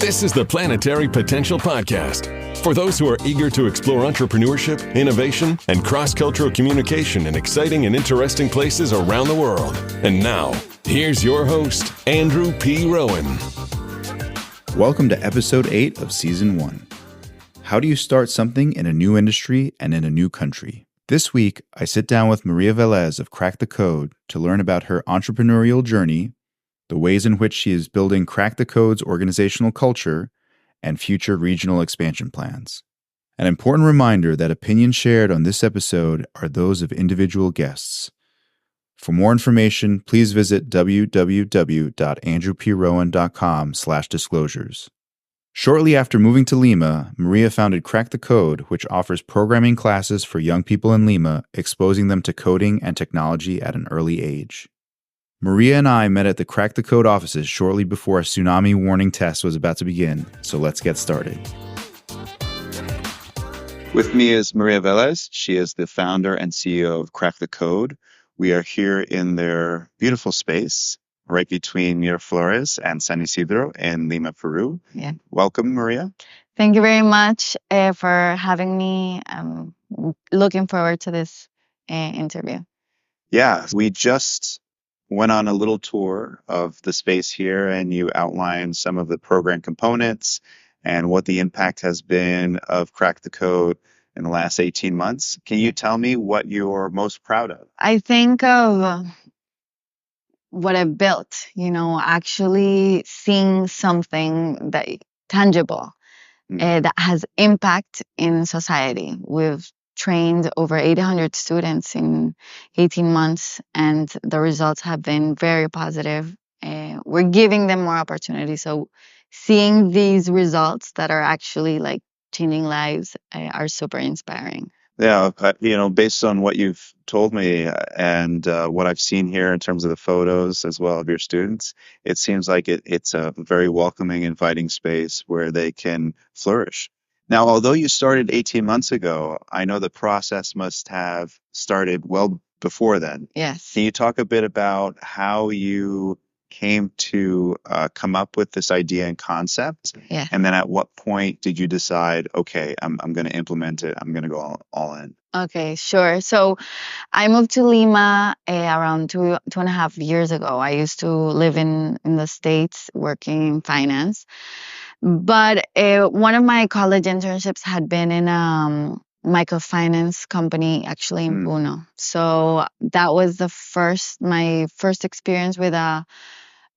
This is the Planetary Potential Podcast for those who are eager to explore entrepreneurship, innovation, and cross-cultural communication in exciting and interesting places around the world. And now, here's your host, Andrew P. Rowan. Welcome to Episode 8 of Season 1. How do you start something in a new industry and in a new country? This week, I sit down with Maria Velez of Crack the Code to learn about her entrepreneurial journey, the ways in which she is building Crack the Code's organizational culture, and future regional expansion plans. An important reminder that opinions shared on this episode are those of individual guests. For more information, please visit www.andrewprowan.com/disclosures. Shortly after moving to Lima, Maria founded Crack the Code, which offers programming classes for young people in Lima, exposing them to coding and technology at an early age. Maria and I met at the Crack the Code offices shortly before a tsunami warning test was about to begin, so let's get started. With me is Maria Velez. She is the founder and CEO of Crack the Code. We are here in their beautiful space, right between Miraflores and San Isidro in Lima, Peru. Yeah. Welcome, Maria. Thank you very much for having me. I'm looking forward to this interview. Yeah, we just went on a little tour of the space here, and you outlined some of the program components and what the impact has been of Crack the Code in the last 18 months. Can you tell me what you're most proud of? I think of what I've built, actually seeing something that tangible that has impact in society. We've trained over 800 students in 18 months, and the results have been very positive. We're giving them more opportunities. So seeing these results that are actually like changing lives are super inspiring. Yeah, based on what you've told me and what I've seen here in terms of the photos as well of your students, it seems like it's a very welcoming, inviting space where they can flourish. Now, although you started 18 months ago, I know the process must have started well before then. Yes. Can you talk a bit about how you came to come up with this idea and concept? Yes. And then at what point did you decide, okay, I'm going to implement it, I'm going to go all in? Okay, sure. So I moved to Lima around two and a half years ago. I used to live in the States working in finance. But one of my college internships had been in a microfinance company, actually in Puno. So that was my first experience with a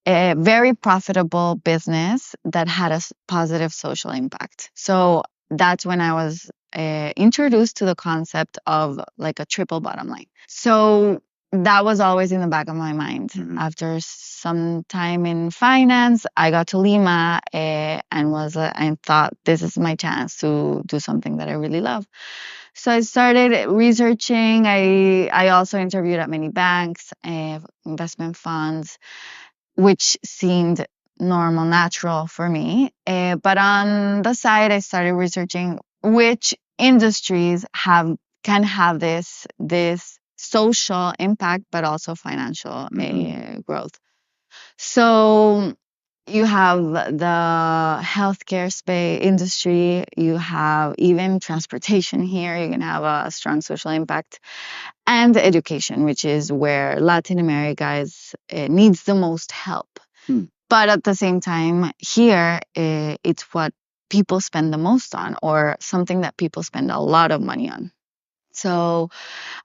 very profitable business that had a positive social impact. So that's when I was introduced to the concept of like a triple bottom line. So that was always in the back of my mind. Mm-hmm. After some time in finance, I got to Lima and thought, this is my chance to do something that I really love. So I started researching. I also interviewed at many banks, investment funds, which seemed normal, natural for me. But on the side, I started researching which industries can have this social impact, but also financial growth. So you have the healthcare space industry, you have even transportation here, you can have a strong social impact, and education, which is where Latin America needs the most help. But at the same time, here, it's what people spend the most on, or something that people spend a lot of money on. So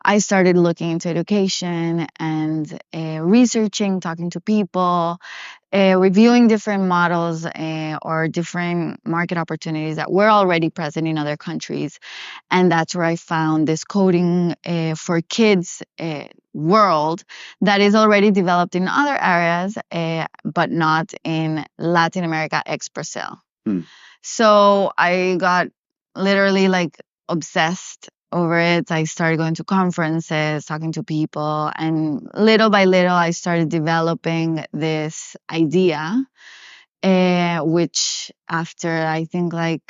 I started looking into education and researching, talking to people, reviewing different models or different market opportunities that were already present in other countries. And that's where I found this coding for kids world that is already developed in other areas, but not in Latin America ex Brazil. So I got literally like obsessed over it. I started going to conferences, talking to people, and little by little, I started developing this idea, which after I think like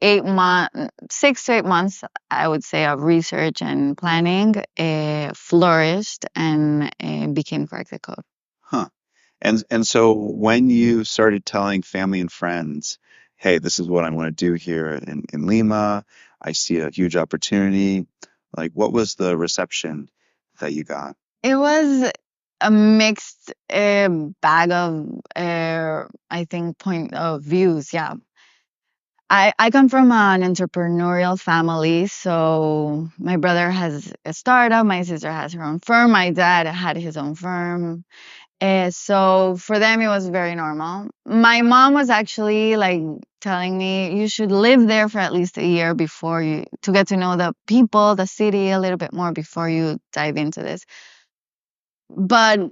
6 to 8 months, I would say, of research and planning, flourished and became Crack the Code. Huh. And so when you started telling family and friends, hey, this is what I want to do here in Lima, I see a huge opportunity. Like, what was the reception that you got? It was a mixed bag of, I think, point of views. Yeah. I come from an entrepreneurial family. So my brother has a startup, my sister has her own firm, my dad had his own firm. So for them, it was very normal. My mom was actually like telling me you should live there for at least a year before you to get to know the people, the city a little bit more before you dive into this. But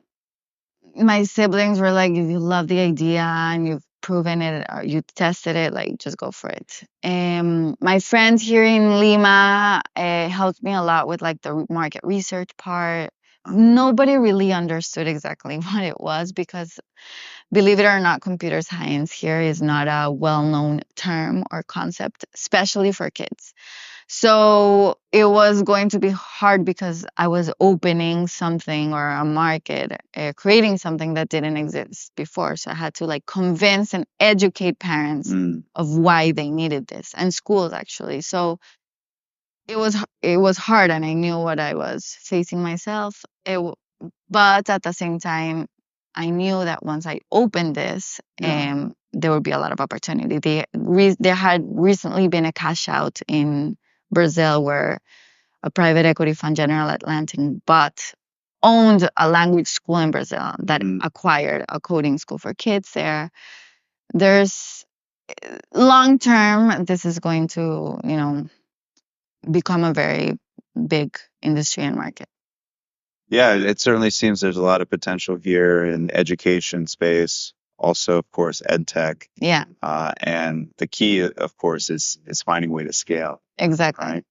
my siblings were like, if you love the idea and you've proven it or you tested it, like just go for it. My friends here in Lima helped me a lot with like the market research part. Nobody really understood exactly what it was because, believe it or not, computer science here is not a well-known term or concept, especially for kids. So it was going to be hard because I was opening something or a market, creating something that didn't exist before. So I had to like convince and educate parents of why they needed this and schools actually. So it was hard, and I knew what I was facing myself. But at the same time, I knew that once I opened this, there would be a lot of opportunity. There had recently been a cash out in Brazil where a private equity fund, General Atlantic, owned a language school in Brazil that acquired a coding school for kids there. There's long term, this is going to, become a very big industry and market. Yeah, it certainly seems there's a lot of potential here in education space. Also, of course, ed tech. Yeah, And the key, of course, is finding a way to scale. exactly. Right.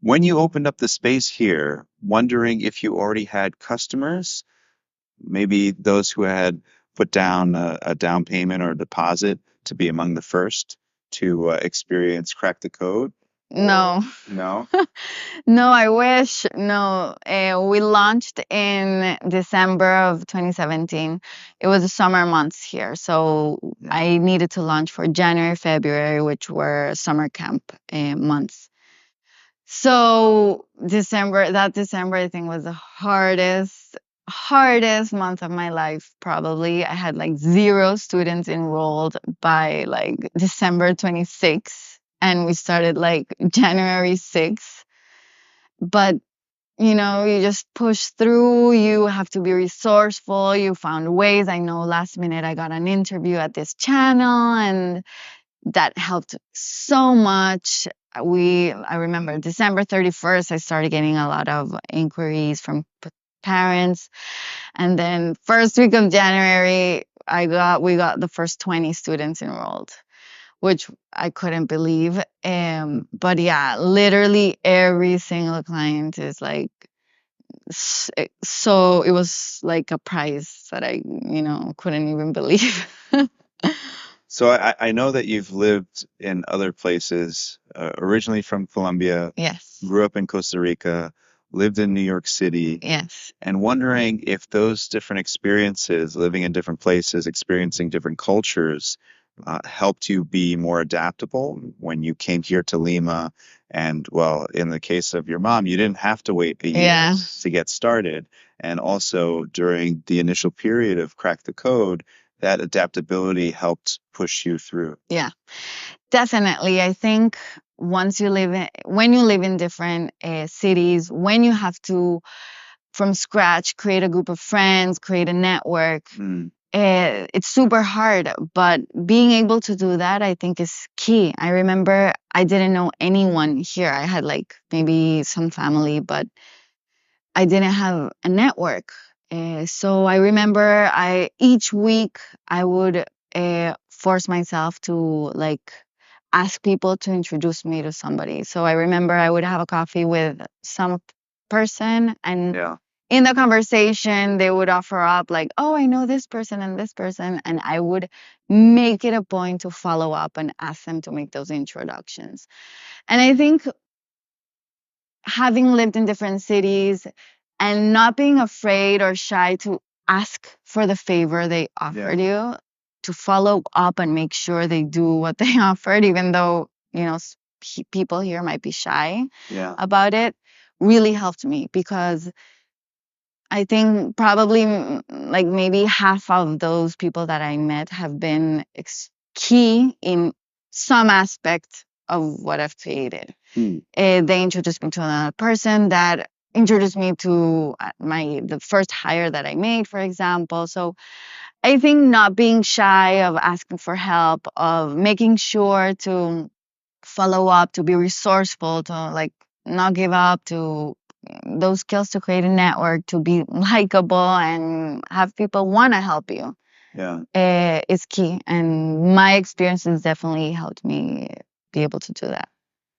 When you opened up the space here, wondering if you already had customers, maybe those who had put down a down payment or deposit to be among the first to experience Crack the Code? No. No? No, I wish. No, we launched in December of 2017. It was the summer months here, so I needed to launch for January, February, which were summer camp months. So that December, I think, was the hardest month of my life, probably. I had like 0 students enrolled by like December 26th, and we started like January 6th. But you just push through. You have to be resourceful. You found ways. I know last minute I got an interview at this channel, and that helped so much. I remember December 31st, I started getting a lot of inquiries from parents. And then first week of January, we got the first 20 students enrolled, which I couldn't believe. But yeah, literally every single client is like, so it was like a prize that I, couldn't even believe. So I know that you've lived in other places, originally from Colombia, Yes. grew up in Costa Rica, lived in New York City, Yes. and wondering if those different experiences, living in different places, experiencing different cultures, helped you be more adaptable when you came here to Lima. And well, in the case of your mom, you didn't have to wait a year Yeah. to get started. And also during the initial period of Crack the Code, that adaptability helped push you through. Yeah, definitely. I think when you live in different cities, when you have to, from scratch, create a group of friends, create a network, it's super hard. But being able to do that, I think, is key. I remember I didn't know anyone here. I had like maybe some family, but I didn't have a network. So I remember each week I would force myself to like ask people to introduce me to somebody. So I remember I would have a coffee with some person, and in the conversation they would offer up like, oh, I know this person and this person, and I would make it a point to follow up and ask them to make those introductions. And I think having lived in different cities and not being afraid or shy to ask for the favor they offered you, to follow up and make sure they do what they offered, even though, people here might be shy about it, really helped me, because I think probably like maybe half of those people that I met have been key in some aspect of what I've created. They introduced me to another person that introduced me to the first hire that I made, for example. So I think not being shy of asking for help, of making sure to follow up, to be resourceful, to like not give up, to those skills to create a network, to be likable and have people want to help you. Is key. And my experience has definitely helped me be able to do that.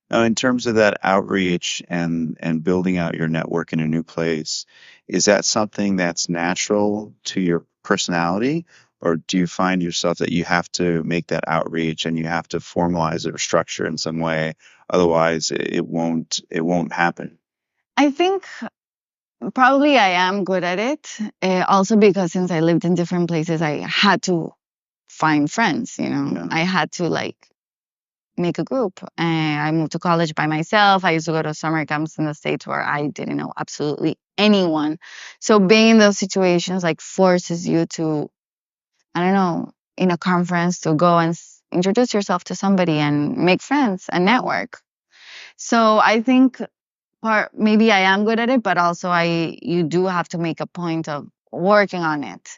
Now, in terms of that outreach and building out your network in a new place, is that something that's natural to your personality, or do you find yourself that you have to make that outreach and you have to formalize it or structure in some way, otherwise it won't happen? I think probably I am good at it. Also because since I lived in different places, I had to find friends. I had to like make a group. I moved to college by myself. I used to go to summer camps in the States where I didn't know absolutely anyone. So being in those situations like forces you to, I don't know, in a conference to go and introduce yourself to somebody and make friends and network. So I think maybe I am good at it, but also you do have to make a point of working on it.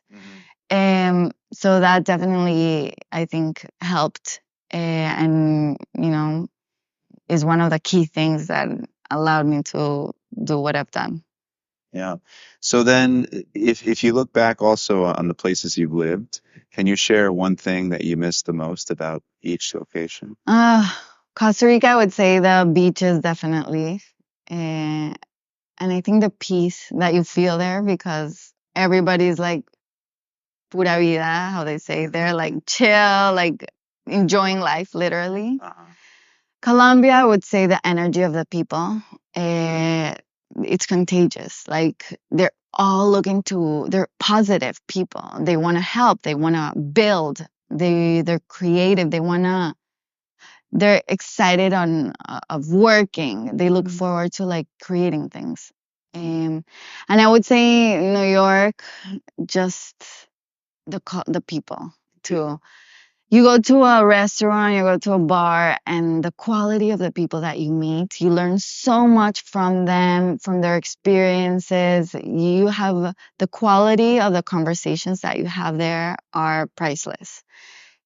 So that definitely, I think, helped, and is one of the key things that allowed me to do what I've done. Yeah. So then, if you look back also on the places you've lived, can you share one thing that you miss the most about each location? Costa Rica, I would say the beaches, definitely. And I think the peace that you feel there, because everybody's like pura vida, how they say. They're like chill, like enjoying life, literally. Colombia, I would say the energy of the people. It's contagious. Like they're they're positive people. They want to help. They want to build. They're creative. They're excited of working. They look forward to like creating things. And I would say New York, just the people too. You go to a restaurant, you go to a bar, and the quality of the people that you meet, you learn so much from them, from their experiences. You have the quality of the conversations that you have there are priceless.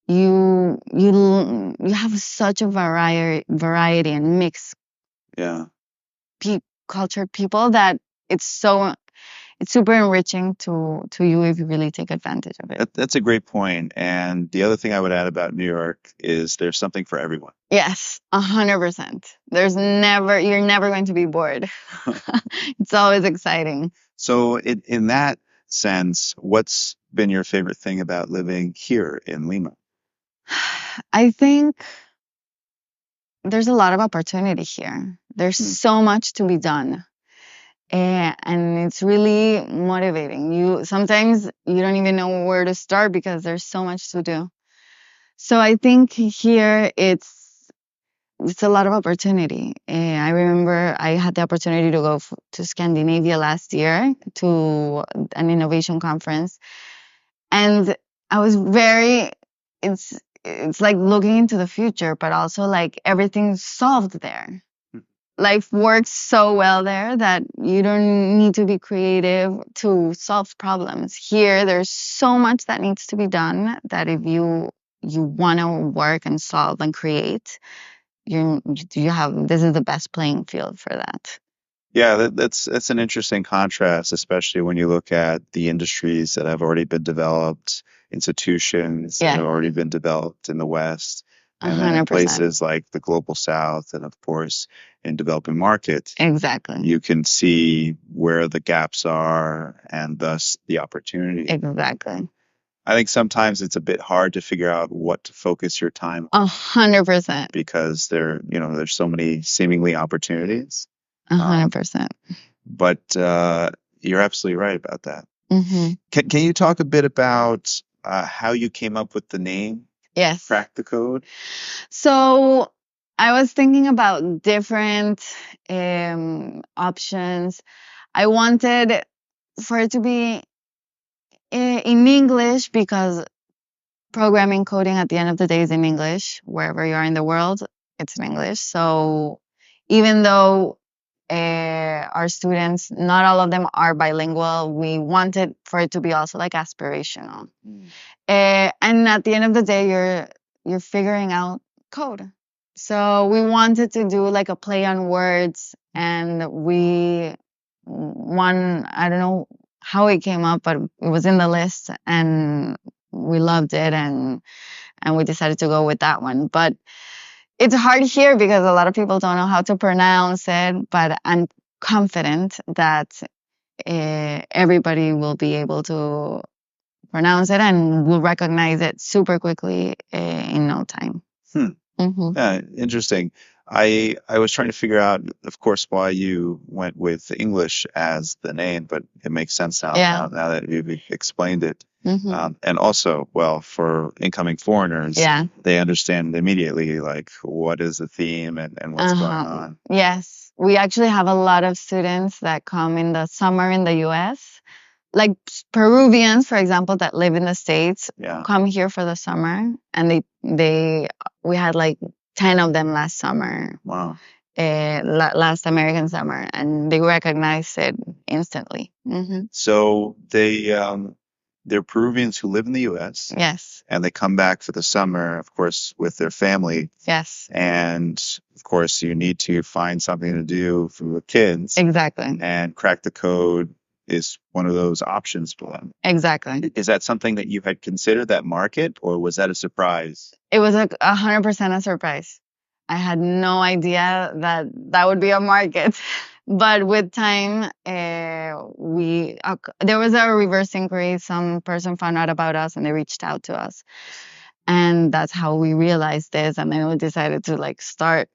You have such a variety and mixed cultured people that it's super enriching to you if you really take advantage of it. That's a great point. And the other thing I would add about New York is there's something for everyone. Yes, 100%. You're never going to be bored. It's always exciting. So in that sense, what's been your favorite thing about living here in Lima? I think there's a lot of opportunity here. There's so much to be done. And it's really motivating. Sometimes you don't even know where to start because there's so much to do. So I think here it's a lot of opportunity. I remember I had the opportunity to go to Scandinavia last year to an innovation conference, and I was it's like looking into the future, but also like everything's solved there. Life works so well there that you don't need to be creative to solve problems. Here, there's so much that needs to be done that if you want to work and solve and create, this is the best playing field for that. Yeah, that's an interesting contrast, especially when you look at the industries that have already been developed, institutions that have already been developed in the West, and then in places like the global South, and of course in developing markets. Exactly. You can see where the gaps are and thus the opportunity. Exactly. I think sometimes it's a bit hard to figure out what to focus your time on. 100%. Because there's so many seemingly opportunities. 100%. But you're absolutely right about that. Hmm. Can you talk a bit about how you came up with the name Yes. Crack the Code? So I was thinking about different options. I wanted for it to be in English because programming coding at the end of the day is in English. Wherever you are in the world, it's in English. So even though our students, not all of them are bilingual, we wanted for it to be also like aspirational. And at the end of the day, you're figuring out code. So we wanted to do like a play on words, and I don't know how it came up, but it was in the list, and we loved it, and we decided to go with that one. But it's hard here because a lot of people don't know how to pronounce it, but I'm confident that everybody will be able to pronounce it and will recognize it super quickly in no time. Hmm. Yeah, interesting. I was trying to figure out, of course, why you went with English as the name, but it makes sense now, Yeah. now that you've explained it. Hmm. And also, well, for incoming foreigners, Yeah. they understand immediately, like, what is the theme and what's going on. Yes. We actually have a lot of students that come in the summer in the US. Like Peruvians, for example, that live in the States, Yeah. come here for the summer, and we had like 10 of them last summer, Wow. last American summer, and they recognize it instantly. So they're Peruvians who live in the U.S. Yes. and they come back for the summer, of course, with their family. Yes. And of course, you need to find something to do for the kids. Exactly. And Crack the Code is one of those options for them. Exactly. Is that something that you had considered, that market, or was that a surprise? It was 100% a surprise. I had no idea that that would be a market. But with time, there was a reverse inquiry. Some person found out about us and they reached out to us. And that's how we realized this. And then we decided to like start,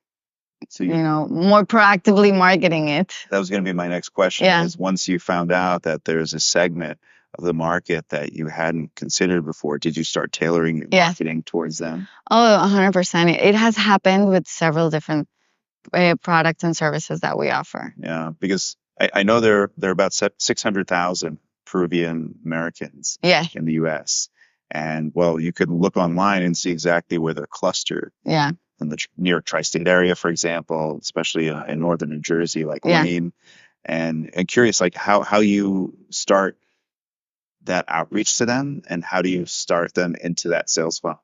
So more proactively marketing it. that was going to be my next question. Yeah. Is once you found out that there's a segment of the market that you hadn't considered before, did you start tailoring your Yes. marketing towards them? Oh, 100%. It has happened with several different products and services that we offer. Yeah, because I know there are about 600,000 Peruvian Americans Yeah. in the U.S. And well, you could look online and see exactly where they're clustered. Yeah. In the New York tri-state area, for example, especially in northern New Jersey, like Yeah. Wayne. And curious, like how you start that outreach to them, and how do you start them into that sales funnel?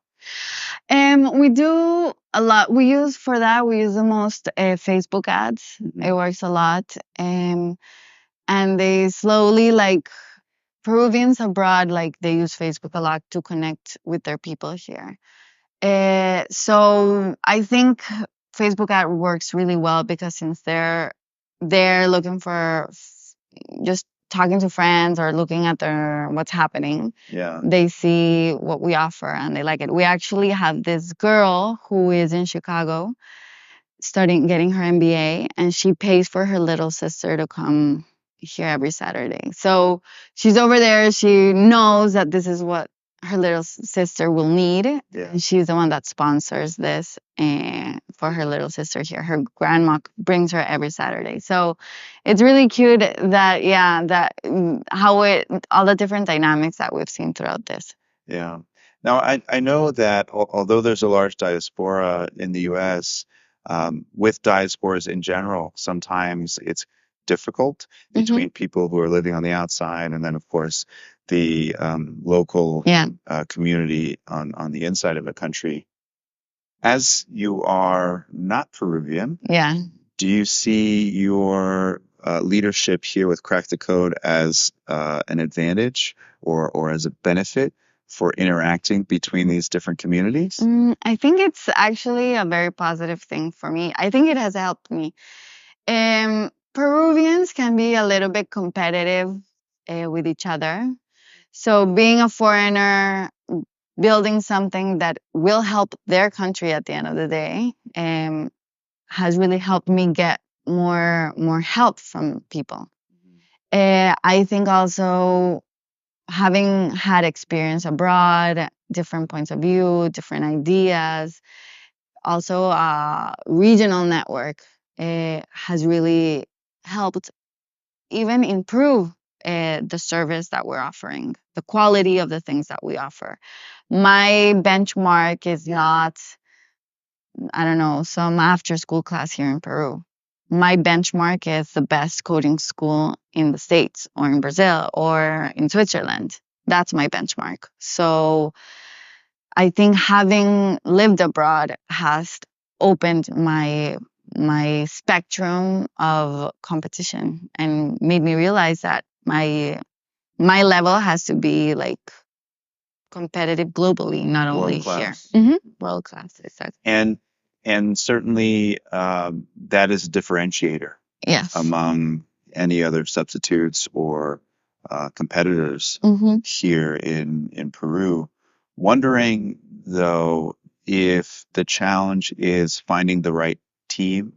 We do a lot. We use the most Facebook ads. It works a lot. And they slowly, like Peruvians abroad, like they use Facebook a lot to connect with their people here. So I think Facebook ad works really well because since they're looking for just talking to friends or looking at what's happening, Yeah. they see what we offer and they like it. We actually have this girl who is in Chicago getting her MBA, and she pays for her little sister to come here every Saturday. So she's over there. She knows that this is what her little sister will need. Yeah. And she's the one that sponsors this for her little sister here. Her grandma brings her every Saturday. So it's really cute that all the different dynamics that we've seen throughout this. Yeah. Now, I know that although there's a large diaspora in the U.S., with diasporas in general, sometimes it's difficult between people who are living on the outside and then, of course, the local community on the inside of a country. As you are not Peruvian, do you see your leadership here with Crack the Code as an advantage or as a benefit for interacting between these different communities? I think it's actually a very positive thing for me. I think it has helped me. Peruvians can be a little bit competitive with each other. So being a foreigner, building something that will help their country at the end of the day, has really helped me get more help from people. I think also having had experience abroad, different points of view, different ideas, also regional network has really helped even improve the service that we're offering, the quality of the things that we offer. My benchmark is not, I don't know, some after school class here in Peru. My benchmark is the best coding school in the States or in Brazil or in Switzerland. That's my benchmark. So I think having lived abroad has opened my spectrum of competition and made me realize that my level has to be like competitive globally, not only here. World class, exactly. And certainly that is a differentiator Yes. among any other substitutes or competitors here in Peru. Wondering, though, if the challenge is finding the right team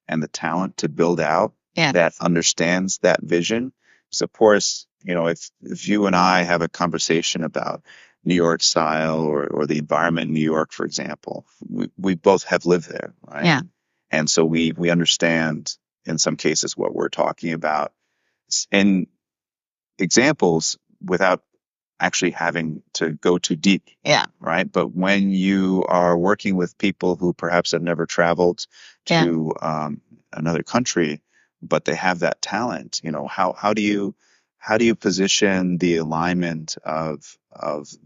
and the talent to build out that understands that vision. So, of course, if you and I have a conversation about New York style or the environment in New York, for example, we both have lived there, right? Yeah. And so we understand in some cases what we're talking about. And examples without actually having to go too deep. Yeah. Right. But when you are working with people who perhaps have never traveled to another country, but they have that talent, how do you position the alignment of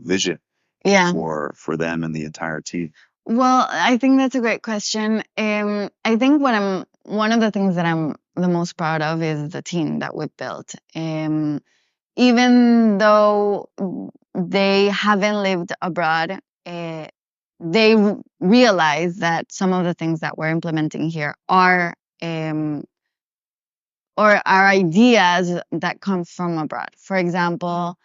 vision for them and the entire team? Well, I think that's a great question. I think one of the things that I'm the most proud of is the team that we've built. Even though they haven't lived abroad, they realize that some of the things that we're implementing here are or are ideas that come from abroad. For example,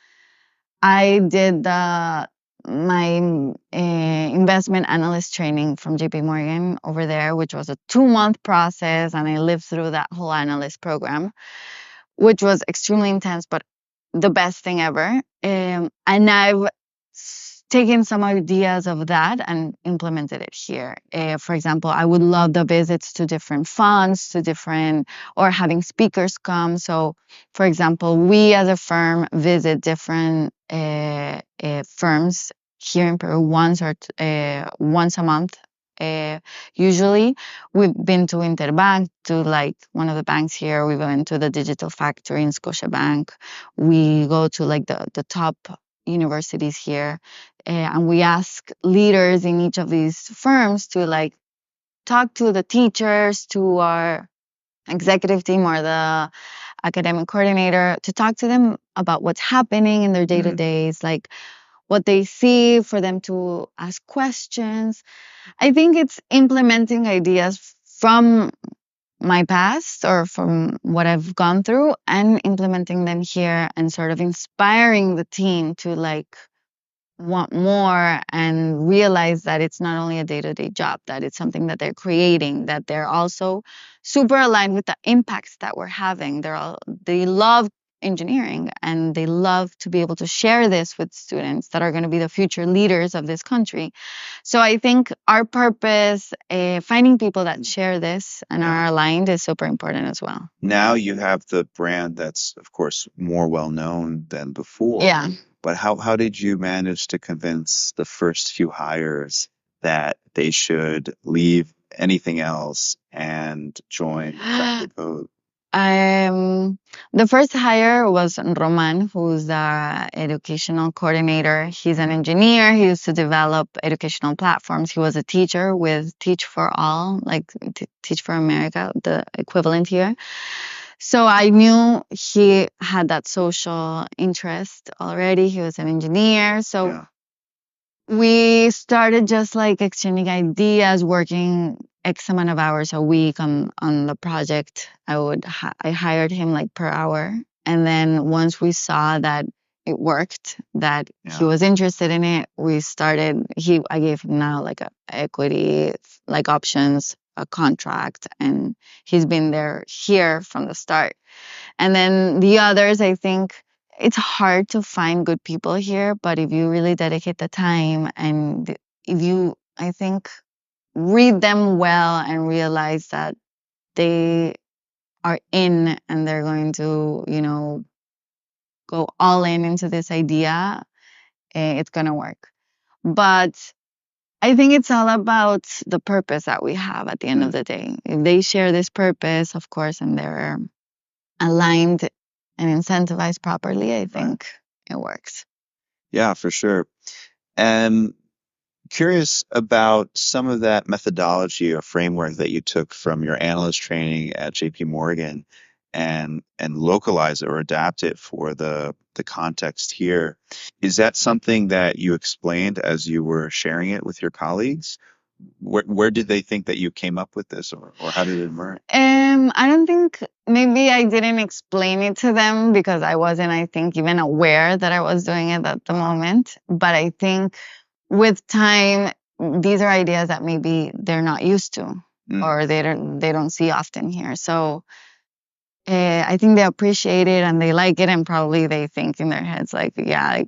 I did my investment analyst training from JP Morgan over there, which was a 2-month process, and I lived through that whole analyst program, which was extremely intense, but the best thing ever. And I've taken some ideas of that and implemented it here. For example, I would love the visits to different funds, or having speakers come. So, for example, we as a firm visit different firms here in Peru once a month. Usually we've been to Interbank, to like one of the banks here. We went to the Digital Factory in Scotiabank. We go to like the top universities here, and we ask leaders in each of these firms to like talk to the teachers, to our executive team or the academic coordinator, to talk to them about what's happening in their day-to-days, like what they see, for them to ask questions. I think it's implementing ideas from my past or from what I've gone through and implementing them here and sort of inspiring the team to like want more and realize that it's not only a day-to-day job, that it's something that they're creating, that they're also super aligned with the impacts that we're having. They love engineering and they love to be able to share this with students that are going to be the future leaders of this country. So I think our purpose, finding people that share this and are aligned, is super important as well. Now you have the brand that's, of course, more well-known than before. Yeah. But how did you manage to convince the first few hires that they should leave anything else and join Crack the Code? The first hire was Rowan, who's the educational coordinator. He's an engineer. He used to develop educational platforms. He was a teacher with Teach for All, like Teach for America, the equivalent here. So I knew he had that social interest already. He was an engineer. So we started just like exchanging ideas, working X amount of hours a week on the project. I hired him like per hour. And then once we saw that it worked, that he was interested in it, I gave him now like a equity, like options, a contract, and he's been here from the start. And then the others, I think, it's hard to find good people here, but if you really dedicate the time and if you, I think, read them well and realize that they are in and they're going to, go all in into this idea, it's going to work. But I think it's all about the purpose that we have at the end of the day. If they share this purpose, of course, and they're aligned and incentivized properly, I think it works. Yeah, for sure. And curious about some of that methodology or framework that you took from your analyst training at JP Morgan and localize it or adapt it for the context here. Is that something that you explained as you were sharing it with your colleagues? Where did they think that you came up with this, or how did it emerge? I don't think, maybe I didn't explain it to them because I wasn't, I think, even aware that I was doing it at the moment. But I think with time, these are ideas that maybe they're not used to or they don't see often here. So I think they appreciate it and they like it, and probably they think in their heads like, yeah,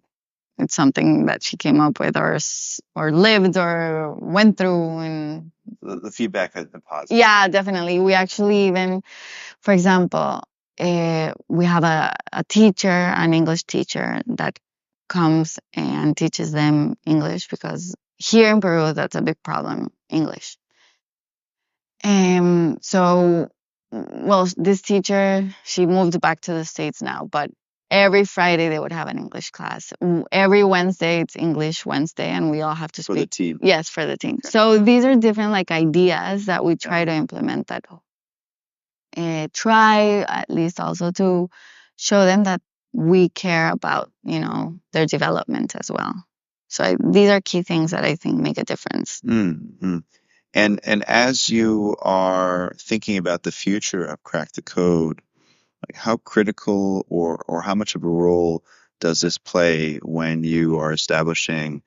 it's something that she came up with or lived or went through. And The feedback has been positive. yeah, definitely. We actually even, for example, we have a teacher, an English teacher that comes and teaches them English because here in Peru, that's a big problem, English. So, well, this teacher, she moved back to the States now, but every Friday they would have an English class. Every Wednesday it's English Wednesday, and we all have to speak. For the team. Yes, for the team. Okay. So these are different like ideas that we try to implement that try at least also to show them that we care about, their development as well. So these are key things that I think make a difference. Mm-hmm. And as you are thinking about the future of Crack the Code, like how critical or how much of a role does this play when you are establishing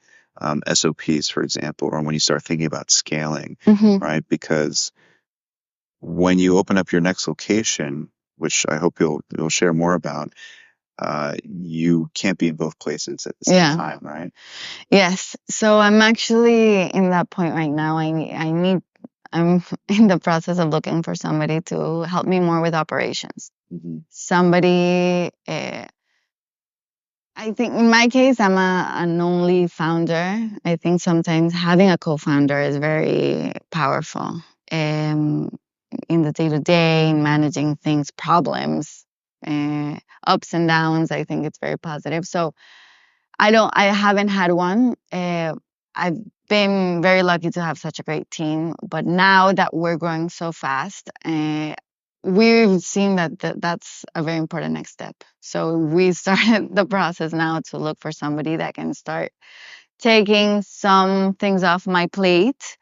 SOPs, for example, or when you start thinking about scaling, right? Because when you open up your next location, which I hope you'll share more about, you can't be in both places at the same time, right? Yes. So I'm actually in that point right now. I'm in the process of looking for somebody to help me more with operations. Somebody, I think in my case, I'm an only founder. I think sometimes having a co-founder is very powerful. In the day-to-day, in managing things, problems, ups and downs, I think it's very positive. So I haven't had one. I've been very lucky to have such a great team, but now that we're growing so fast, we've seen that that's a very important next step. So we started the process now to look for somebody that can start taking some things off my plate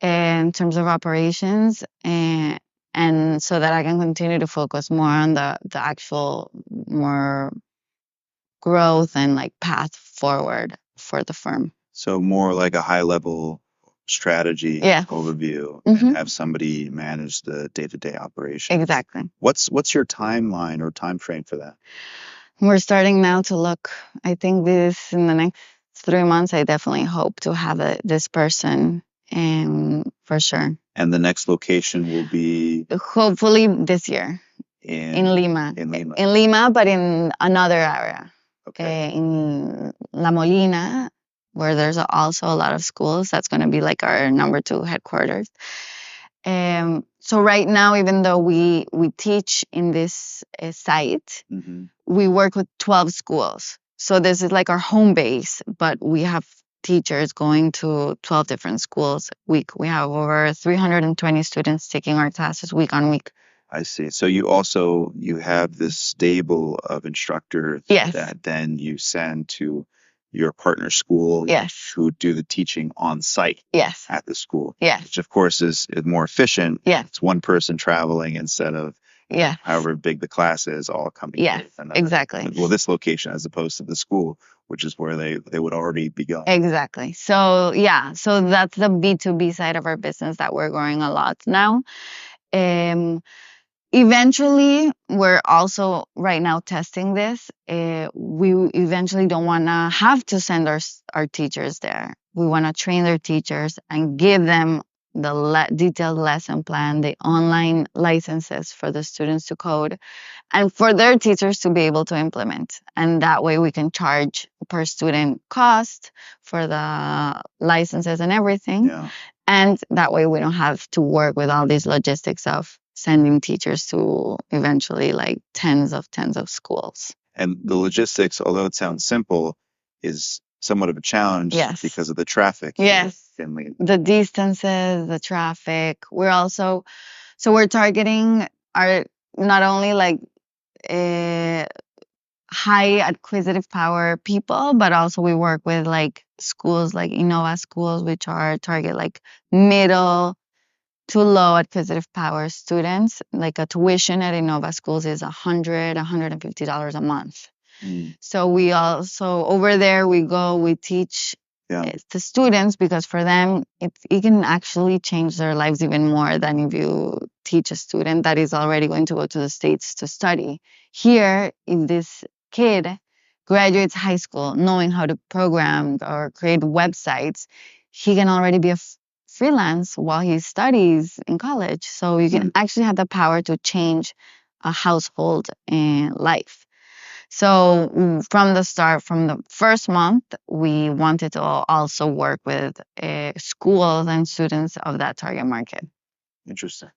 in terms of operations, and so that I can continue to focus more on the actual more growth and like path forward for the firm. So more like a high level strategy overview and have somebody manage the day-to-day operations. Exactly. What's your timeline or time frame for that? We're starting now to look. I think this in the next 3 months, I definitely hope to have this person, for sure. And the next location will be hopefully this year in Lima. In Lima, but in another area. Okay. In La Molina, where there's also a lot of schools. That's going to be like our number 2 headquarters. So right now, even though we teach in this site, we work with 12 schools. So this is like our home base, but we have teachers going to 12 different schools a week. We have over 320 students taking our classes week on week. I see. So you have this stable of instructors that then you send to your partner school who do the teaching on site at the school. Which of course is more efficient. It's one person traveling instead of however big the class is all coming. Exactly. Well, this location as opposed to the school, which is where they would already be going. Exactly. So so that's the B2B side of our business that we're growing a lot now. Eventually, we're also right now testing this. We eventually don't want to have to send our teachers there. We want to train their teachers and give them the detailed lesson plan, the online licenses for the students to code, and for their teachers to be able to implement. And that way we can charge per student cost for the licenses and everything. Yeah. And that way we don't have to work with all these logistics of sending teachers to eventually like tens of schools. And the logistics, although it sounds simple, is somewhat of a challenge Yes. because of the traffic. Yes. In The distances, the traffic. We're targeting our not only like high acquisitive power people, but also we work with like schools like Innova schools, which are target like middle to low acquisitive power students. Like a tuition at Innova schools is $150 a month. So we also over there we teach the students, because for them it can actually change their lives even more than if you teach a student that is already going to go to the States to study. Here, if this kid graduates high school knowing how to program or create websites, he can already be a freelance while he studies in college. So you can actually have the power to change a household and life. So from the start, from the first month, we wanted to also work with schools and students of that target market. Interesting.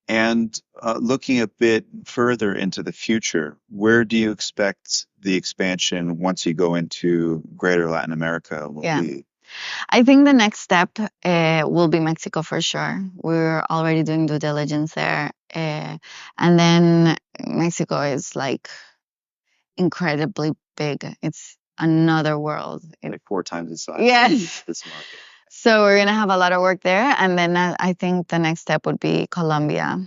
And looking a bit further into the future, where do you expect the expansion once you go into greater Latin America will be? I think the next step will be Mexico for sure. We're already doing due diligence there. And then Mexico is like incredibly big. It's another world. Like 4 times the size Yes. of this market. So we're going to have a lot of work there. And then I think the next step would be Colombia.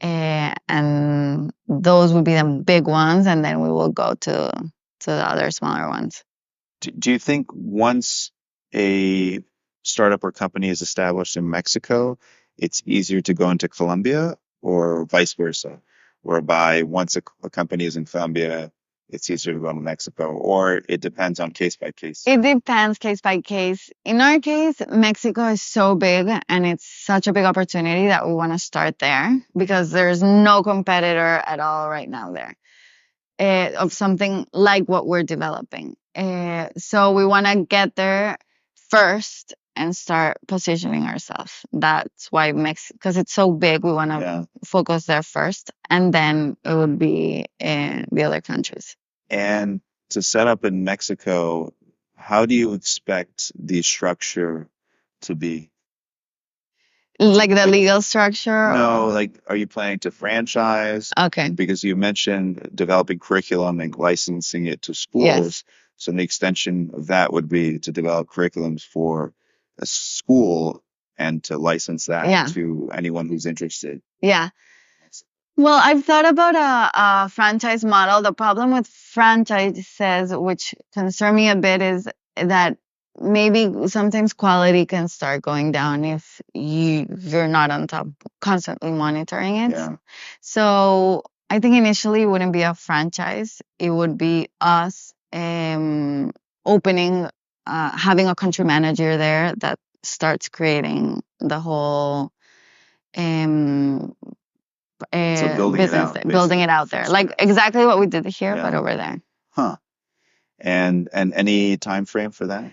And those would be the big ones. And then we will go to the other smaller ones. Do you think once a startup or company is established in Mexico, it's easier to go into Colombia, or vice versa? Whereby once a company is in Colombia, it's easier to go to Mexico, or it depends on case by case? It depends case by case. In our case, Mexico is so big and it's such a big opportunity that we want to start there because there's no competitor at all right now there of something like what we're developing. So we want to get there first and start positioning ourselves. That's why Mexico, because it's so big, we want to focus there first, and then it would be in the other countries. And to set up in Mexico, how do you expect the structure to be? Like the legal structure? No, like, are you planning to franchise? Okay. Because you mentioned developing curriculum and licensing it to schools. Yes. So the extension of that would be to develop curriculums for a school and to license that to anyone who's interested. Yeah. Well, I've thought about a franchise model. The problem with franchises, which concern me a bit, is that maybe sometimes quality can start going down if you're not on top, constantly monitoring it. Yeah. So I think initially it wouldn't be a franchise. It would be us opening, having a country manager there that starts creating the whole So business, building it out there, like exactly what we did here, but over there. Huh. And any time frame for that?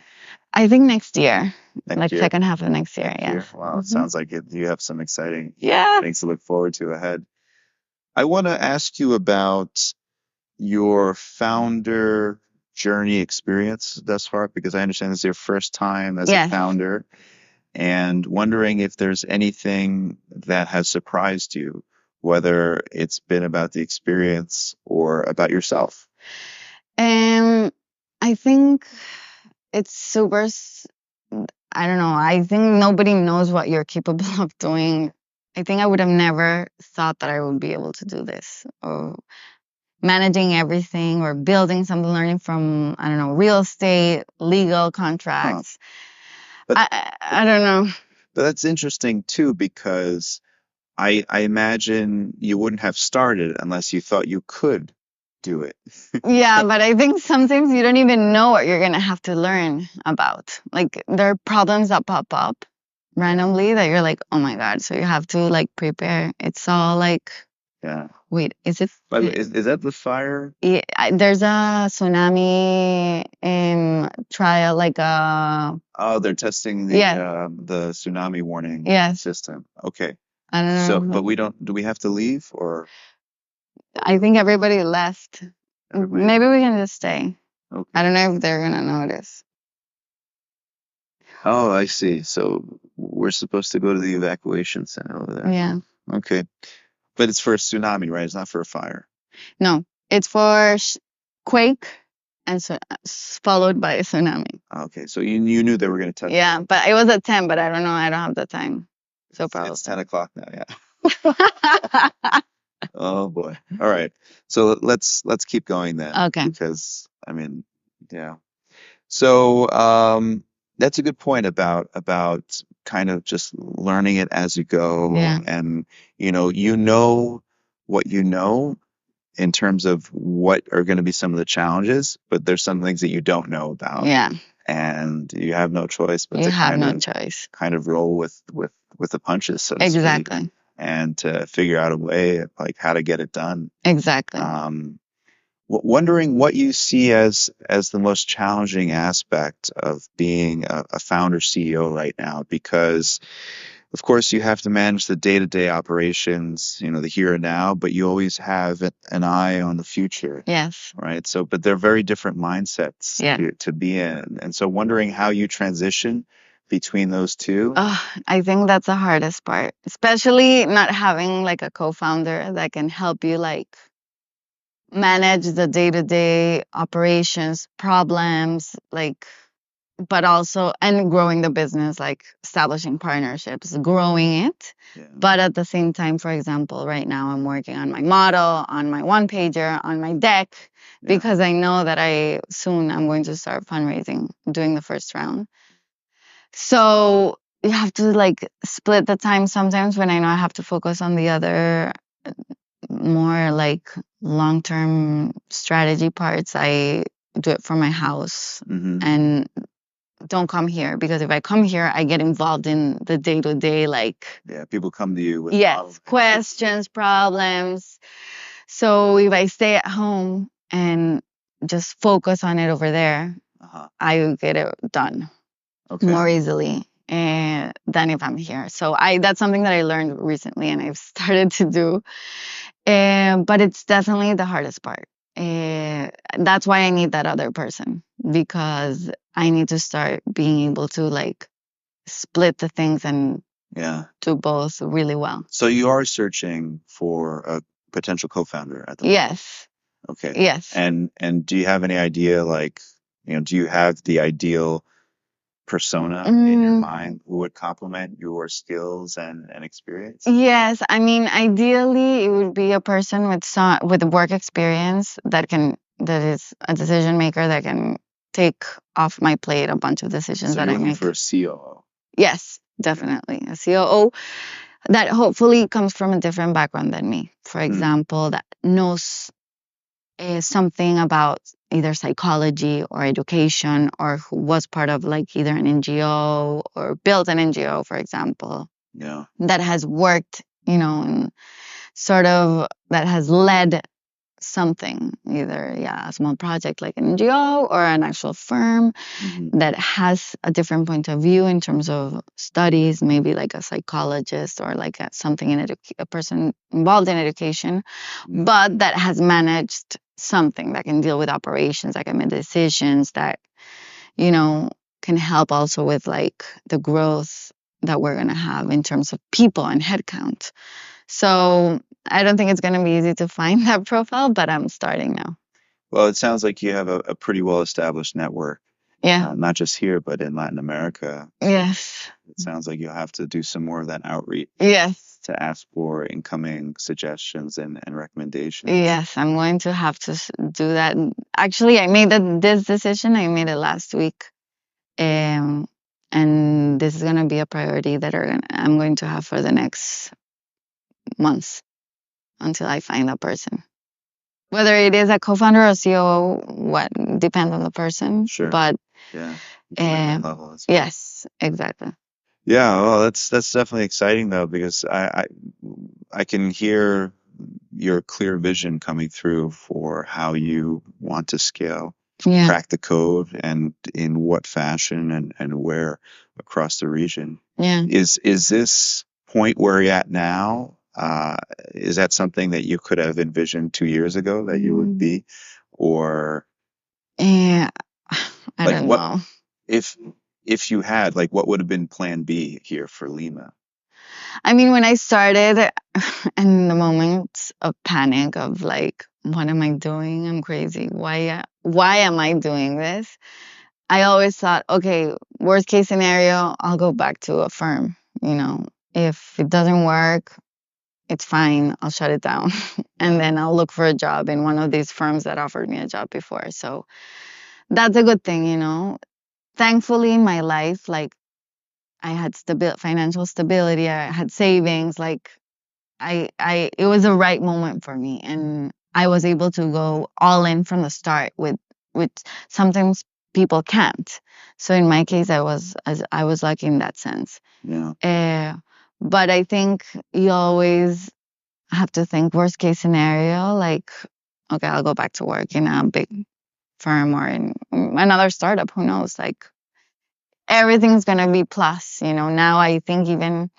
I think next year, Next year? second half of next year. Yeah. Wow, it sounds like you have some exciting Yeah. things to look forward to ahead. I want to ask you about your founder journey experience thus far, because I understand this is your first time as a founder, and wondering if there's anything that has surprised you, whether it's been about the experience or about yourself. I think it's super, I don't know. I think nobody knows what you're capable of doing. I think I would have never thought that I would be able to do this, or managing everything, or building something, learning from, I don't know, real estate, legal contracts. But I don't know. But that's interesting too, because I imagine you wouldn't have started unless you thought you could do it. Yeah, but I think sometimes you don't even know what you're gonna have to learn about. Like there are problems that pop up randomly that you're like, oh my God. So you have to like prepare. It's all like, Yeah. wait, is it? By the way, is that the fire? Yeah, there's a tsunami trial, like Oh, they're testing the tsunami warning yes. system. Okay. I don't know. So, but we don't. Do we have to leave or? I think everybody left. Everybody Maybe we can just stay. Okay. I don't know if they're gonna notice. Oh, I see. So we're supposed to go to the evacuation center over there. Yeah. Okay. But it's for a tsunami, right? It's not for a fire. No, it's for quake and so followed by a tsunami. Okay. So you knew they were going to test. Yeah, but it was at 10, but I don't know. I don't have the time. So probably. It's 10 o'clock now. Yeah. Oh boy. All right. So let's keep going then. Okay. Because I mean, yeah. So that's a good point about kind of just learning it as you go. Yeah. And you know what you know in terms of what are going to be some of the challenges, but there's some things that you don't know about. Yeah. And you have no choice but You to have no choice. kind of roll with the punches, so to speak, Exactly. and to figure out a way like how to get it done. Exactly. Wondering what you see as the most challenging aspect of being a founder CEO right now, because of course you have to manage the day-to-day operations, the here and now, but you always have an eye on the future. Yes. Right. So, but they're very different mindsets to be in. And so wondering how you transition between those two. I think that's the hardest part, especially not having like a co-founder that can help you like manage the day-to-day operations, problems, like, but also, and growing the business, like establishing partnerships, growing it. Yeah. But at the same time, for example, right now I'm working on my model, on my one pager, on my deck, because I know that I'm going to start fundraising, doing the first round. So you have to like split the time sometimes when I know I have to focus on the other more like long-term strategy parts. I do it from my house and don't come here, because if I come here, I get involved in the day-to-day, like people come to you with questions, problems. So if I stay at home and just focus on it over there, I get it done more easily than if I'm here. So that's something that I learned recently and I've started to do. But it's definitely the hardest part. That's why I need that other person, because I need to start being able to like split the things and do both really well. So you are searching for a potential co-founder at the moment? Yes. Okay. Yes. And do you have any idea, like, do you have the ideal persona in your mind who would complement your skills and experience? Yes, I mean, ideally, it would be a person with work experience that is a decision maker that can take off my plate a bunch of decisions that I make. For a COO? Yes, definitely. A COO that hopefully comes from a different background than me. For example, that knows something about either psychology or education, or who was part of like either an NGO or built an NGO, for example. Yeah. That has worked, and sort of that has led something, either a small project like an NGO or an actual firm that has a different point of view in terms of studies, maybe like a psychologist or like something in a person involved in education, but that has managed something that can deal with operations, that can make decisions, that can help also with like the growth that we're going to have in terms of people and headcount. So I don't think it's going to be easy to find that profile, but I'm starting now. Well, it sounds like you have a pretty well-established network. Yeah. Not just here, but in Latin America. Yes. It sounds like you'll have to do some more of that outreach. Yes. To ask for incoming suggestions and recommendations. Yes, I'm going to have to do that. Actually, I made this decision. I made it last week. And this is going to be a priority that I'm going to have for the next months until I find that person. Whether it is a co-founder or CEO, what depends on the person. Sure. But Yeah. Commitment uh, level as well. yes, exactly. Yeah, well, that's definitely exciting though, because I can hear your clear vision coming through for how you want to scale, Yeah, crack the code, and in what fashion and where across the region. yeah. Is this point where you're at now? Is that something that you could have envisioned 2 years ago that you would be, or I like don't what know. if you had, like, what would have been plan B here for Lima? I mean, when I started, in the moments of panic of like, what am I doing? I'm crazy. Why am I doing this? I always thought, okay, worst case scenario, I'll go back to a firm. You know, if it doesn't work, it's fine. I'll shut it down, and then I'll look for a job in one of these firms that offered me a job before. So that's a good thing, you know. Thankfully, in my life, like I had financial stability. I had savings. Like it was the right moment for me, and I was able to go all in from the start with sometimes people can't. So in my case, I was lucky in that sense. Yeah. But I think you always have to think worst case scenario, like, okay, I'll go back to work in a big firm or in another startup. Who knows? Like everything's gonna be plus. You know, now I think even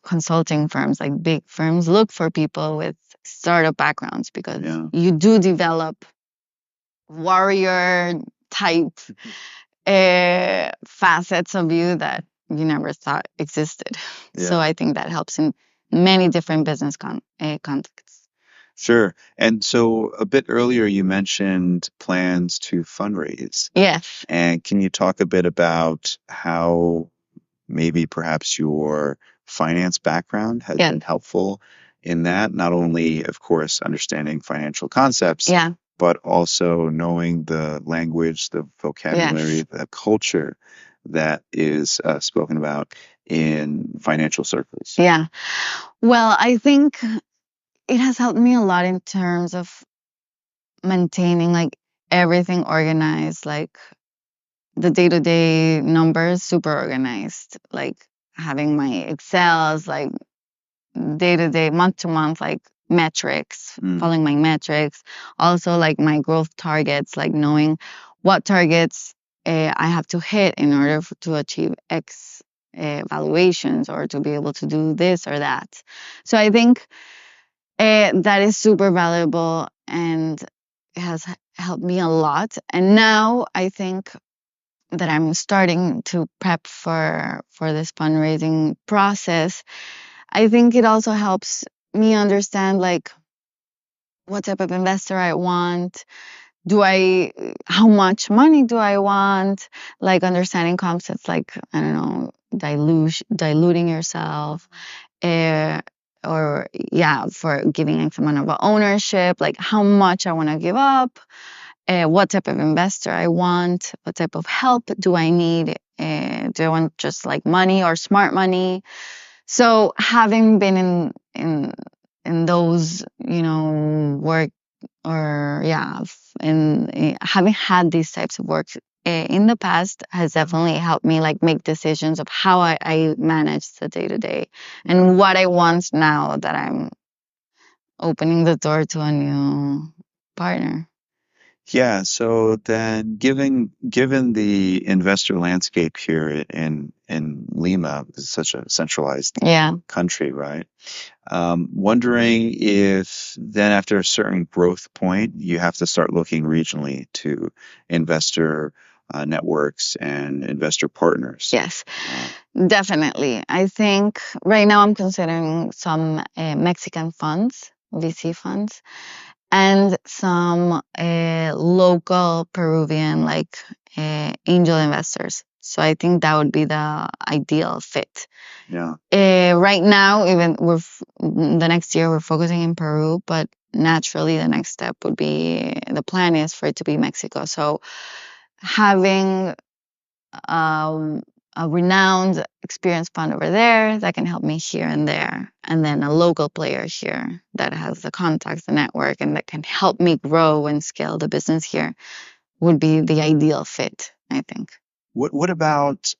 consulting firms, like big firms, look for people with startup backgrounds because Yeah. you do develop warrior type facets of you that you never thought existed. So Yeah. I think that helps in many different business contexts. Sure. And so a bit earlier, you mentioned plans to fundraise. Yes. And can you talk a bit about how maybe perhaps your finance background has Yeah. been helpful in that? Not only, of course, understanding financial concepts, Yeah. but also knowing the language, the vocabulary, Yes. the culture that is spoken about in financial circles. Yeah. Well, I think it has helped me a lot in terms of maintaining like everything organized, like the day-to-day numbers super organized, like having my Excels, like day-to-day, month-to-month, like metrics, following my metrics. Also, like my growth targets, like knowing what targets I have to hit in order to achieve X valuations or to be able to do this or that. So I think that is super valuable and it has helped me a lot. And now I think that I'm starting to prep for this fundraising process. I think it also helps me understand like what type of investor I want. How much money do I want? Like understanding concepts like, I don't know, diluting yourself, uh, or yeah, for giving X amount of ownership, like how much I want to give up, what type of investor I want, what type of help do I need, do I want just like money or smart money? So having been in those, you know, work or yeah, and having had these types of work in the past has definitely helped me like make decisions of how I manage the day to day and what I want now that I'm opening the door to a new partner. Yeah, so then given the investor landscape here in Lima, is such a centralized Yeah. country, right? Wondering if then after a certain growth point, you have to start looking regionally to investor networks and investor partners. Yes, definitely. I think right now I'm considering some Mexican funds, VC funds, and some local Peruvian like angel investors. So I think that would be the ideal fit. Yeah. Right now, even the next year we're focusing in Peru, but naturally the next step would be the plan is for it to be Mexico. So having a renowned, experienced fund over there that can help me here and there, and then a local player here that has the contacts, the network, and that can help me grow and scale the business here would be the ideal fit, I think. What about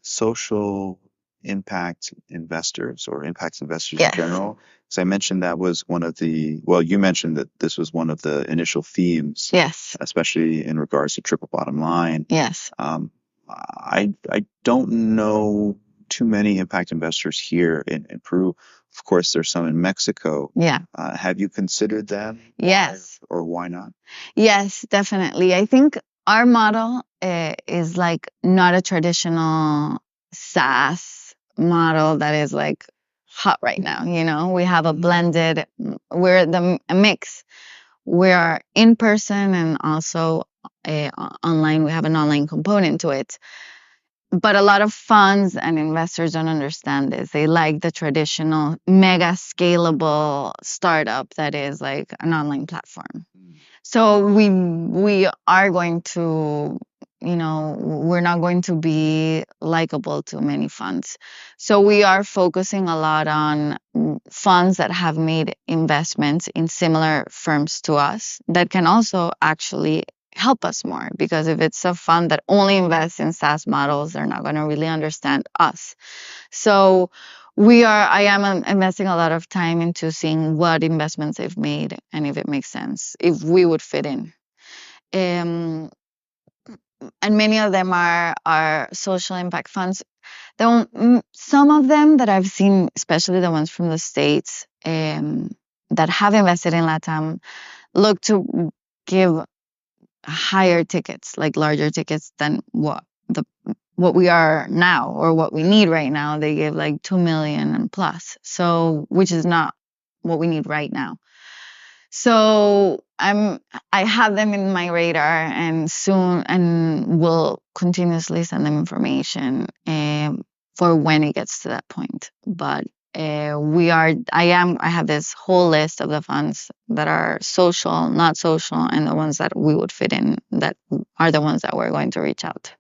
social impact investors or impact investors in Yes. general? Because I mentioned that was one of the, well, you mentioned that this was one of the initial themes, Yes. especially in regards to triple bottom line. Yes. I don't know too many impact investors here in Peru. Of course, there's some in Mexico. Yeah. Have you considered them? Yes. Or why not? Yes, definitely. I think our model is like not a traditional SaaS model that is like hot right now. You know, we have a blended, we're a mix. We are in person and also online. We have an online component to it. But a lot of funds and investors don't understand this. They like the traditional mega scalable startup that is like an online platform. So we are going to, we're not going to be likable to many funds. So we are focusing a lot on funds that have made investments in similar firms to us that can also actually help us more, because if it's a fund that only invests in SaaS models, they're not going to really understand us. So I am investing a lot of time into seeing what investments they've made and if it makes sense, if we would fit in. And many of them are social impact funds. Some of them that I've seen, especially the ones from the States, that have invested in LATAM, look to give higher tickets, like larger tickets than what we are now or what we need right now. They give like 2 million and plus, so which is not what we need right now. So I have them in my radar, and soon, and will continuously send them information for when it gets to that point. But I have this whole list of the funds that are social, not social, and the ones that we would fit in, that are the ones that we're going to reach out.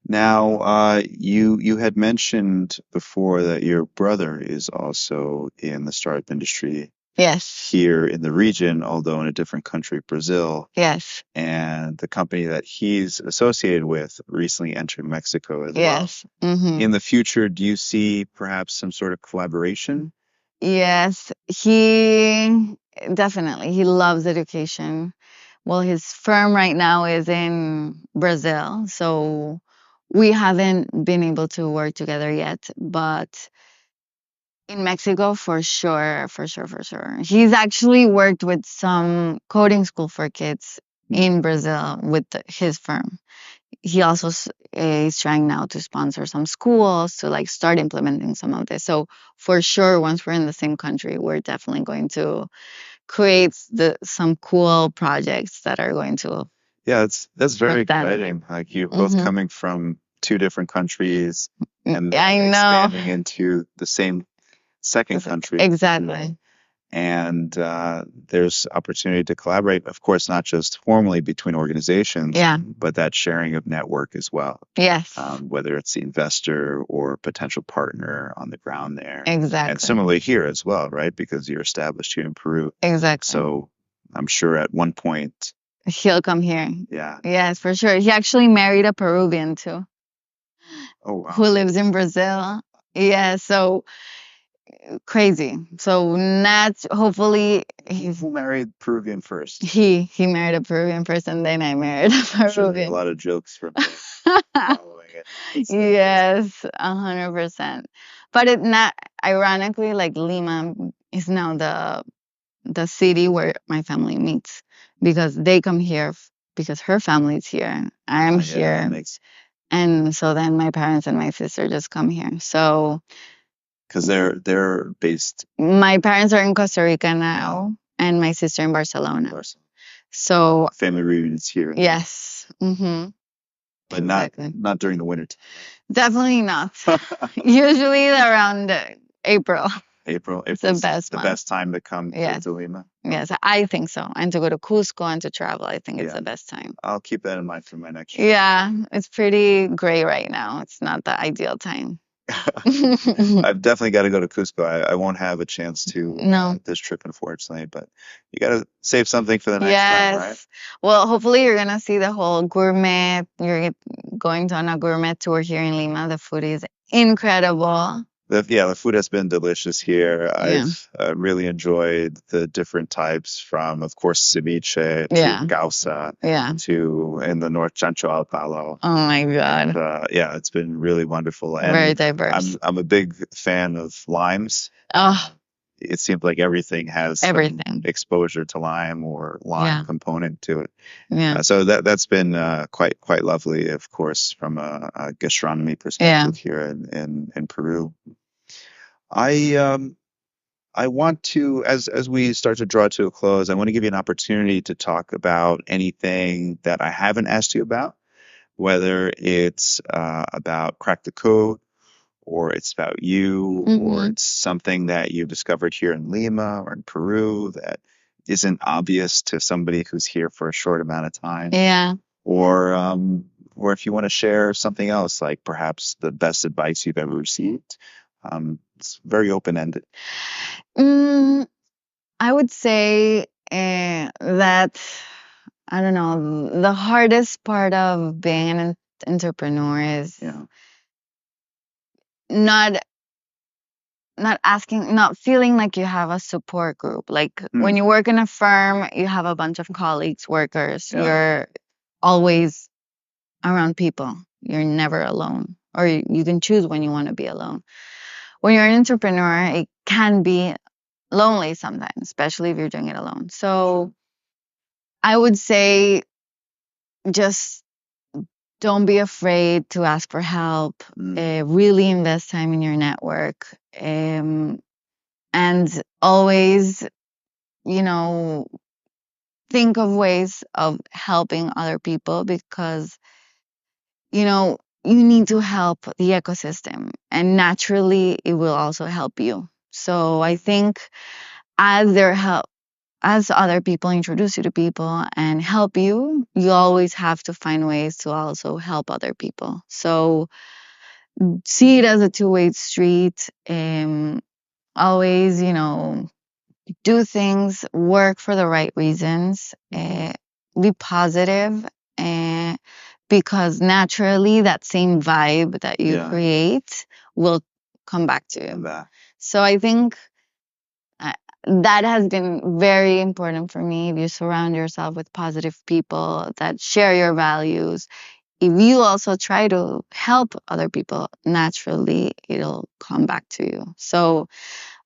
Now, you had mentioned before that your brother is also in the startup industry. Yes. Here in the region, although in a different country, Brazil. Yes. And the company that he's associated with recently entered Mexico as well. Yes. Mm-hmm. In the future, do you see perhaps some sort of collaboration? Yes, he loves education. Well, his firm right now is in Brazil, so we haven't been able to work together yet, but in Mexico, for sure. He's actually worked with some coding school for kids in Brazil with his firm. He also is trying now to sponsor some schools to like start implementing some of this. So for sure, once we're in the same country, we're definitely going to create some cool projects that are going to. Yeah, that's very exciting. Like you're both coming from two different countries and expanding into the same second country. Exactly. And there's opportunity to collaborate, of course, not just formally between organizations, but that sharing of network as well. Yes. Whether it's the investor or potential partner on the ground there. Exactly. And similarly here as well, right? Because you're established here in Peru. Exactly. So I'm sure at one point he'll come here. Yeah. Yes, for sure. He actually married a Peruvian too. Oh, wow. Who lives in Brazil. Yeah, so crazy. So hopefully who married Peruvian first? He married a Peruvian first, and then I married a Peruvian. Sure, a lot of jokes from following it. Yes, 100%. But ironically, like Lima is now the city where my family meets, because they come here because her family's here. I'm here. And so then my parents and my sister just come here. So because they're based. My parents are in Costa Rica now, and my sister in Barcelona. So family reunions here. Yes. Mm-hmm. But not during the winter time. Definitely not. Usually around April. April. It's the April's best the month. best time to come Yes. to Lima. Yes, I think so. And to go to Cusco and to travel, I think it's Yeah. the best time. I'll keep that in mind for my next trip. Yeah, it's pretty gray right now. It's not the ideal time. I've definitely got to go to Cusco. I won't have a chance to No. this trip, unfortunately, but you got to save something for the next time, right? Yes. Well, hopefully you're gonna see the whole gourmet. You're going on a gourmet tour here in Lima. The food is incredible. The food has been delicious here. Yeah. I've really enjoyed the different types from, of course, ceviche Yeah. to causa Yeah. to in the north chancho al palo. Oh my God. Yeah, it's been really wonderful. And Very diverse. I'm a big fan of limes. Oh, It seems like everything has some everything. exposure to lime or lime Yeah. component to it. Yeah. So that's been quite lovely, of course, from a gastronomy perspective here in Peru. I want to, as we start to draw to a close, I want to give you an opportunity to talk about anything that I haven't asked you about, whether it's about Crack the Code, or it's about you, or it's something that you discovered here in Lima or in Peru that isn't obvious to somebody who's here for a short amount of time. Yeah. Or if you want to share something else, like perhaps the best advice you've ever received. It's very open-ended. I would say that, I don't know, the hardest part of being an entrepreneur is not feeling like you have a support group. Like when you work in a firm, you have a bunch of colleagues, workers. You're always around people. You're never alone. Or you can choose when you want to be alone. When you're an entrepreneur, it can be lonely sometimes, especially if you're doing it alone. So I would say just don't be afraid to ask for help. Really invest time in your network. And always, think of ways of helping other people, because, you need to help the ecosystem, and naturally it will also help you. So I think as other people introduce you to people and help you, you always have to find ways to also help other people. So see it as a two-way street. Always, do things, work for the right reasons, be positive, because naturally that same vibe that you create will come back to you. So I think that has been very important for me. If you surround yourself with positive people that share your values, if you also try to help other people, naturally it'll come back to you. So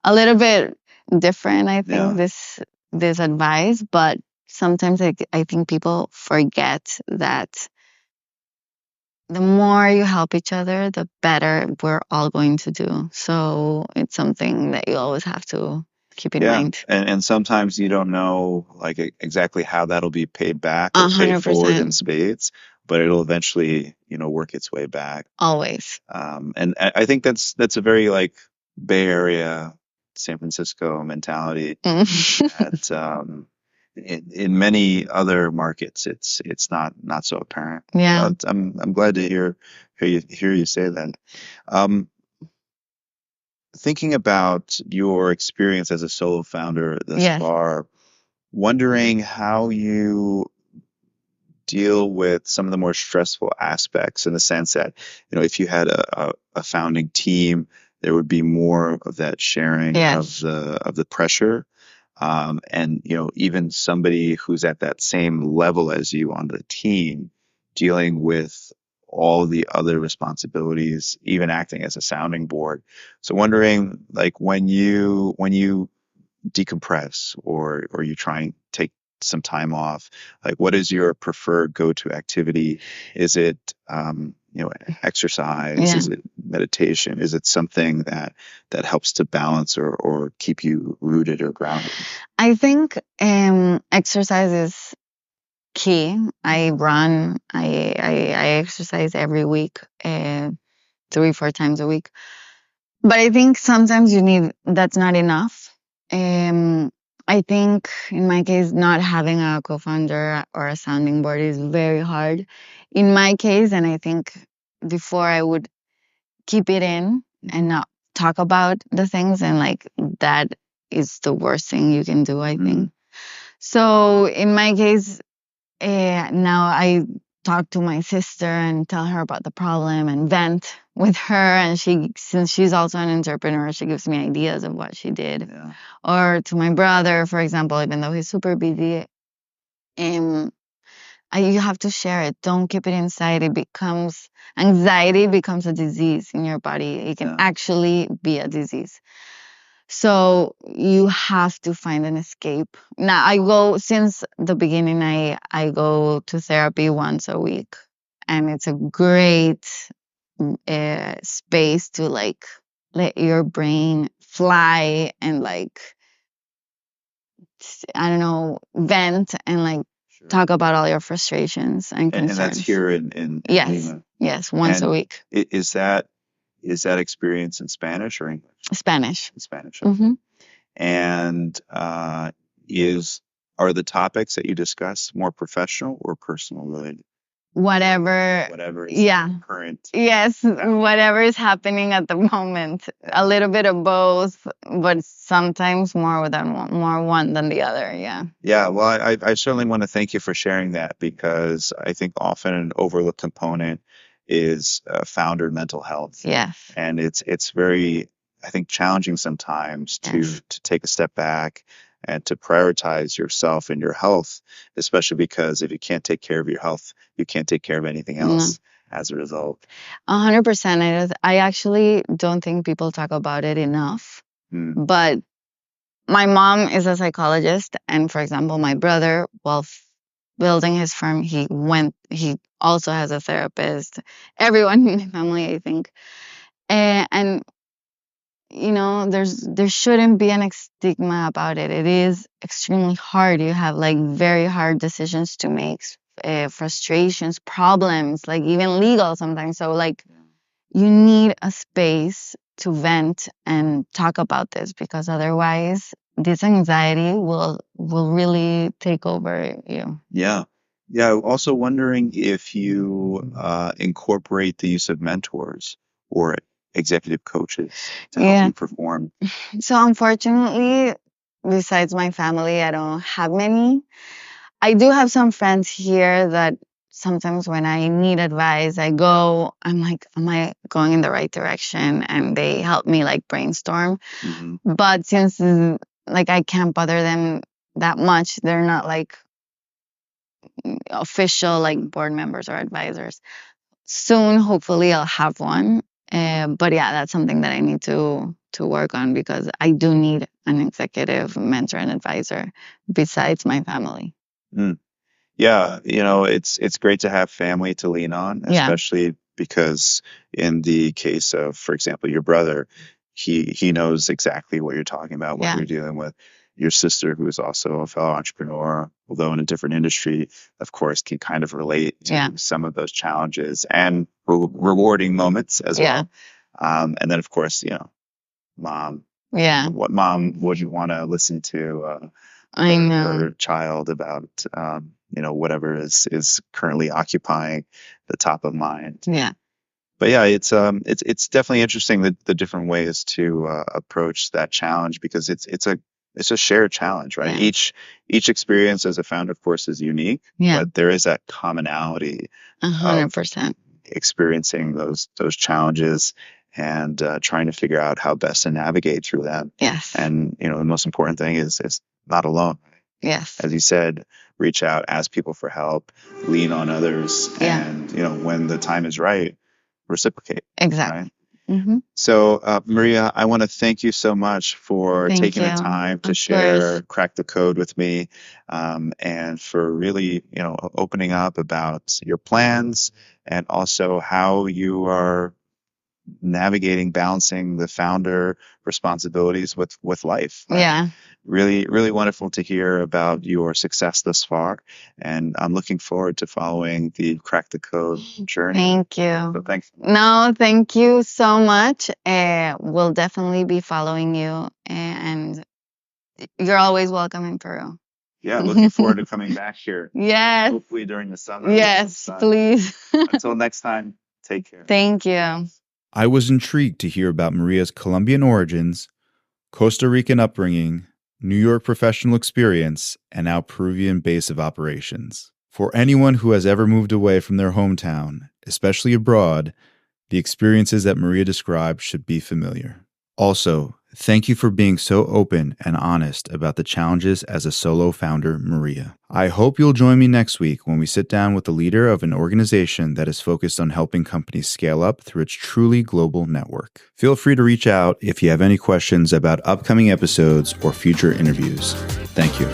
a little bit different, I think, this advice, but sometimes I think people forget that the more you help each other, the better we're all going to do. So it's something that you always have to keep in mind. And sometimes you don't know like exactly how that'll be paid back or paid forward in spades, but it'll eventually, work its way back. Always. And I think that's a very like Bay Area, San Francisco mentality. That in many other markets, it's not so apparent. Yeah. I'm glad to hear you say that. Thinking about your experience as a solo founder thus far, wondering how you deal with some of the more stressful aspects, in the sense that, if you had a founding team, there would be more of that sharing of the pressure. And, even somebody who's at that same level as you on the team, dealing with all the other responsibilities, even acting as a sounding board. So wondering, like, when you decompress or you try and take some time off, like, what is your preferred go-to activity? Is it exercise? Is it meditation? Is it something that helps to balance or keep you rooted or grounded? I think exercise is key. I run. I exercise every week, 3-4 times a week. But I think sometimes that's not enough. I think in my case, not having a co-founder or a sounding board is very hard. In my case, and I think before I would keep it in and not talk about the things, and like that is the worst thing you can do, I think. So in my case, now I talk to my sister and tell her about the problem and vent with her, and since she's also an entrepreneur, she gives me ideas of what she did. Yeah. Or to my brother, for example, even though he's super busy, you have to share it. Don't keep it inside. Anxiety becomes a disease in your body. It can actually be a disease. So you have to find an escape. Now since the beginning, I go to therapy once a week, and it's a great space to like let your brain fly and like, I don't know, vent and like talk about all your frustrations and concerns. And that's here in Yes, Lima. yes, once a And week. Is that experience in Spanish or English? Spanish. In Spanish. Hmm. And are the topics that you discuss more professional or personal related? Whatever is current. Yes, whatever is happening at the moment. A little bit of both, but sometimes more one than the other. Yeah. Yeah, well, I certainly want to thank you for sharing that, because I think often an overlooked component is founder mental health. Yes. And it's very, I think, challenging sometimes to take a step back and to prioritize yourself and your health, especially because if you can't take care of your health, you can't take care of anything else as a result. 100%. I actually don't think people talk about it enough. But my mom is a psychologist, and for example, my brother, while building his firm, he also has a therapist. Everyone in my family, I think. And there shouldn't be an stigma about it. It is extremely hard. You have like very hard decisions to make, frustrations, problems, like even legal sometimes. So like you need a space to vent and talk about this, because otherwise this anxiety will really take over you. Yeah. Also wondering if you incorporate the use of mentors or executive coaches to help you perform. So unfortunately, besides my family, I don't have many. I do have some friends here that sometimes when I need advice, I'm like, am I going in the right direction? And they help me like brainstorm. But since like I can't bother them that much, they're not like official like board members or advisors. Soon, hopefully, I'll have one. But yeah, that's something that I need to work on, because I do need an executive mentor and advisor besides my family. Yeah, it's great to have family to lean on, especially because in the case of, for example, your brother, he knows exactly what you're talking about, what you're dealing with. Your sister, who is also a fellow entrepreneur, although in a different industry, of course, can kind of relate to some of those challenges and rewarding moments as well. And then, of course, mom. Yeah. What mom would you want to listen to? I know. Her child about whatever is currently occupying the top of mind. Yeah. But yeah, it's definitely interesting the different ways to approach that challenge, because it's a shared challenge, right? Each experience as a founder, of course, is unique, but there is that commonality. 100%. Experiencing those challenges and trying to figure out how best to navigate through them. Yes. And the most important thing is not alone. Yes. As you said, reach out, ask people for help, lean on others, and when the time is right, reciprocate. Exactly. Right? Mm-hmm. So, Maria, I want to thank you so much for taking the time to share Crack the Code with me, and for really, opening up about your plans and also how you are navigating, balancing the founder responsibilities with life. Right? Yeah. Really, really wonderful to hear about your success thus far. And I'm looking forward to following the Crack the Code journey. Thank you. So thanks. No, thank you so much. We'll definitely be following you, and you're always welcome in Peru. Yeah, looking forward to coming back here. Yes. Hopefully during the summer. Yes, please. Until next time, take care. Thank you. I was intrigued to hear about Maria's Colombian origins, Costa Rican upbringing, New York professional experience, and now Peruvian base of operations. For anyone who has ever moved away from their hometown, especially abroad, the experiences that Maria described should be familiar. Also, thank you for being so open and honest about the challenges as a solo founder, Maria. I hope you'll join me next week when we sit down with the leader of an organization that is focused on helping companies scale up through its truly global network. Feel free to reach out if you have any questions about upcoming episodes or future interviews. Thank you.